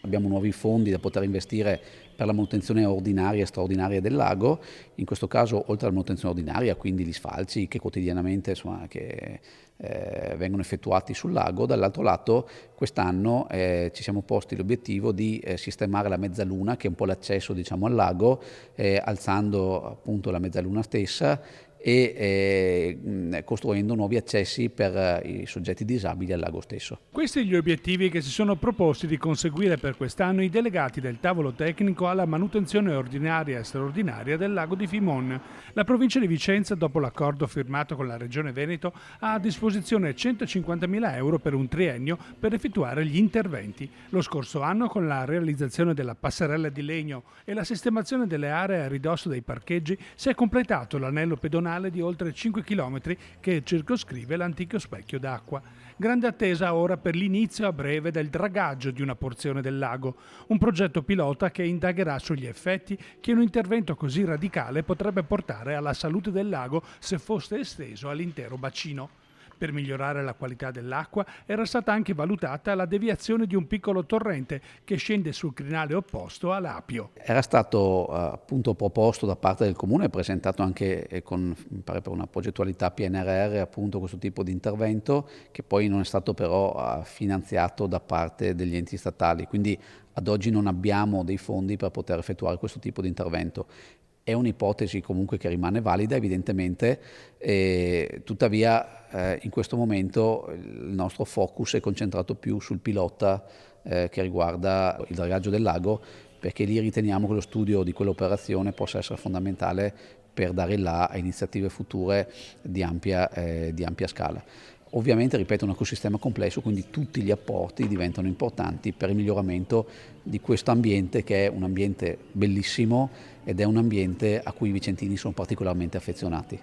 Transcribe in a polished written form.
Abbiamo nuovi fondi da poter investire per la manutenzione ordinaria e straordinaria del lago, in questo caso oltre alla manutenzione ordinaria, quindi gli sfalci che quotidianamente vengono effettuati sul lago. Dall'altro lato quest'anno ci siamo posti l'obiettivo di sistemare la mezzaluna, che è un po' l'accesso diciamo, al lago, alzando appunto la mezzaluna stessa e costruendo nuovi accessi per i soggetti disabili al lago stesso. Questi gli obiettivi che si sono proposti di conseguire per quest'anno i delegati del tavolo tecnico alla manutenzione ordinaria e straordinaria del lago di Fimon. La provincia di Vicenza, dopo l'accordo firmato con la Regione Veneto, ha a disposizione 150.000 euro per un triennio per effettuare gli interventi. Lo scorso anno, con la realizzazione della passerella di legno e la sistemazione delle aree a ridosso dei parcheggi, si è completato l'anello pedonale di oltre 5 km che circoscrive l'antico specchio d'acqua. Grande attesa ora per l'inizio a breve del dragaggio di una porzione del lago, un progetto pilota che indagherà sugli effetti che un intervento così radicale potrebbe portare alla salute del lago se fosse esteso all'intero bacino. Per migliorare la qualità dell'acqua era stata anche valutata la deviazione di un piccolo torrente che scende sul crinale opposto a Lapio. Era stato appunto proposto da parte del Comune, presentato anche mi pare per una progettualità PNRR appunto questo tipo di intervento, che poi non è stato però finanziato da parte degli enti statali, quindi ad oggi non abbiamo dei fondi per poter effettuare questo tipo di intervento. È un'ipotesi comunque che rimane valida evidentemente, tuttavia in questo momento il nostro focus è concentrato più sul pilota che riguarda il dragaggio del lago, perché lì riteniamo che lo studio di quell'operazione possa essere fondamentale per dare là a iniziative future di ampia scala. Ovviamente, ripeto, è un ecosistema complesso, quindi tutti gli apporti diventano importanti per il miglioramento di questo ambiente, che è un ambiente bellissimo ed è un ambiente a cui i vicentini sono particolarmente affezionati.